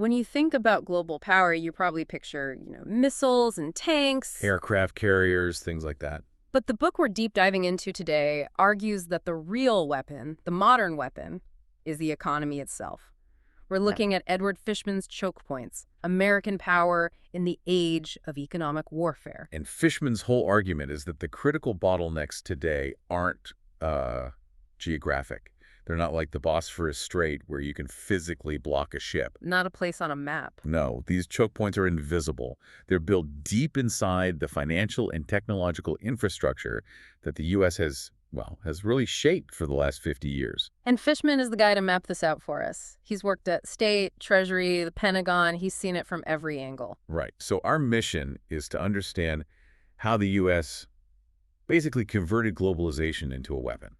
When you think about global power, you probably picture, missiles and tanks. Aircraft carriers, things like that. But the book we're deep diving into today argues that the real weapon, the modern weapon, is the economy itself. We're looking at Edward Fishman's Chokepoints, American Power in the Age of Economic Warfare. And Fishman's whole argument is that the critical bottlenecks today aren't geographic. They're not like the Bosphorus Strait where you can physically block a ship. Not a place on a map. No, these choke points are invisible. They're built deep inside the financial and technological infrastructure that the U.S. has really shaped for the last 50 years. And Fishman is the guy to map this out for us. He's worked at State, Treasury, the Pentagon. He's seen it from every angle. Right. So our mission is to understand how the U.S. basically converted globalization into a weapon.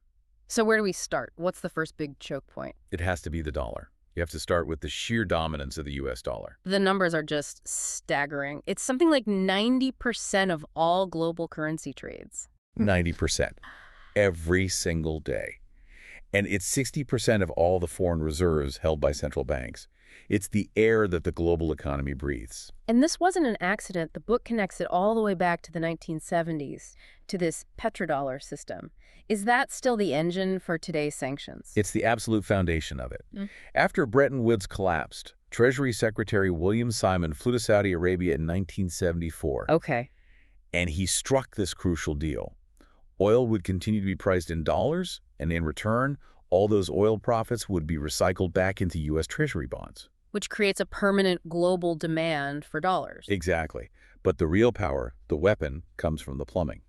So where do we start? What's the first big choke point? It has to be the dollar. You have to start with the sheer dominance of the U.S. dollar. The numbers are just staggering. It's something like 90% of all global currency trades. 90%. Every single day. And it's 60% of all the foreign reserves held by central banks. It's the air that the global economy breathes. And this wasn't an accident. The book connects it all the way back to the 1970s, to this petrodollar system. Is that still the engine for today's sanctions? It's the absolute foundation of it. After Bretton Woods collapsed, Treasury Secretary William Simon flew to Saudi Arabia in 1974. Okay. And he struck this crucial deal. Oil would continue to be priced in dollars, and in return, all those oil profits would be recycled back into U.S. Treasury bonds. Which creates a permanent global demand for dollars. Exactly. But the real power, the weapon, comes from the plumbing,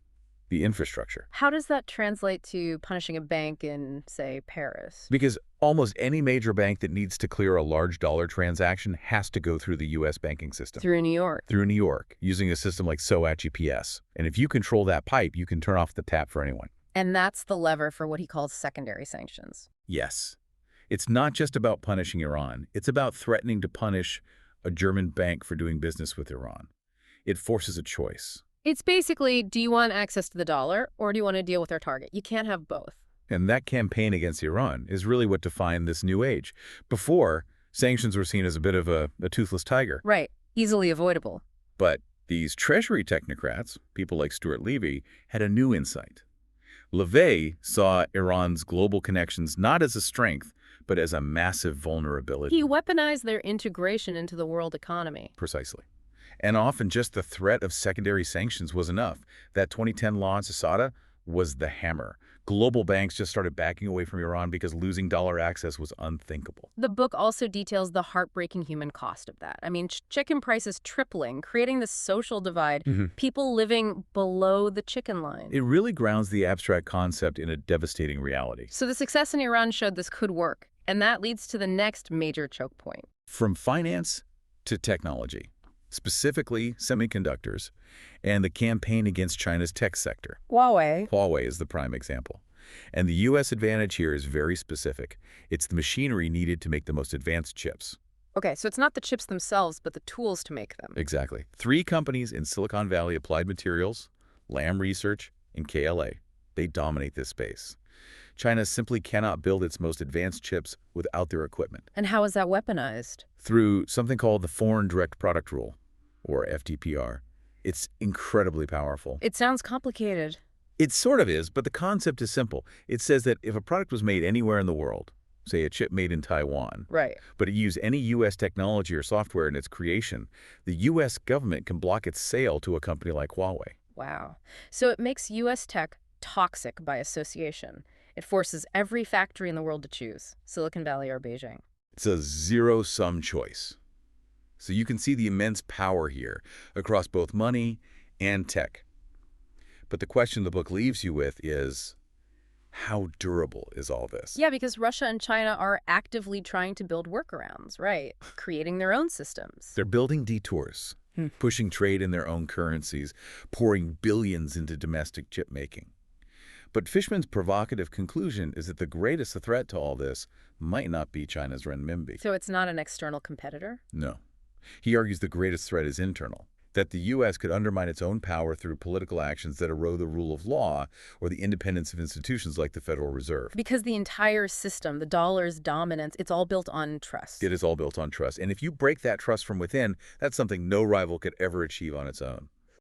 the infrastructure. How does that translate to punishing a bank in, say, Paris? Because almost any major bank that needs to clear a large dollar transaction has to go through the U.S. banking system. Through New York. Through New York, using a system like SOAT GPS. And if you control that pipe, you can turn off the tap for anyone. And that's the lever for what he calls secondary sanctions. Yes. It's not just about punishing Iran. It's about threatening to punish a German bank for doing business with Iran. It forces a choice. It's basically, do you want access to the dollar or do you want to deal with our target? You can't have both. And that campaign against Iran is really what defined this new age. Before, sanctions were seen as a bit of a toothless tiger. Right. Easily avoidable. But these Treasury technocrats, people like Stuart Levy, had a new insight. Levy saw Iran's global connections not as a strength, but as a massive vulnerability. He weaponized their integration into the world economy. Precisely. And often just the threat of secondary sanctions was enough. That 2010 law in Sassada was the hammer. Global banks just started backing away from Iran because losing dollar access was unthinkable. The book also details the heartbreaking human cost of that. I mean, chicken prices tripling, creating this social divide, people living below the chicken line. It really grounds the abstract concept in a devastating reality. So the success in Iran showed this could work, and that leads to the next major choke point. From finance to technology, specifically semiconductors, and the campaign against China's tech sector. Huawei is the prime example. And the U.S. advantage here is very specific. It's the machinery needed to make the most advanced chips. Okay, so it's not the chips themselves, but the tools to make them. Exactly. 3 companies in Silicon Valley, Applied Materials, Lam Research, and KLA. They dominate this space. China simply cannot build its most advanced chips without their equipment. And how is that weaponized? Through something called the Foreign Direct Product Rule, or FDPR. It's incredibly powerful. It sounds complicated. It sort of is, but the concept is simple. It says that if a product was made anywhere in the world, say a chip made in Taiwan, Right. but it used any U.S. technology or software in its creation, the U.S. government can block its sale to a company like Huawei. Wow. So it makes U.S. tech toxic by association. It forces every factory in the world to choose, Silicon Valley or Beijing. It's a zero-sum choice. So you can see the immense power here across both money and tech. But the question the book leaves you with is, how durable is all this? Yeah, because Russia and China are actively trying to build workarounds, right? Creating their own systems. They're building detours, pushing trade in their own currencies, pouring billions into domestic chip making. But Fishman's provocative conclusion is that the greatest threat to all this might not be China's renminbi. So it's not an external competitor? No. He argues the greatest threat is internal. that the U.S. could undermine its own power through political actions that erode the rule of law or the independence of institutions like the Federal Reserve. Because the entire system, the dollar's dominance, it's all built on trust. It is all built on trust. And if you break that trust from within, that's something no rival could ever achieve on its own.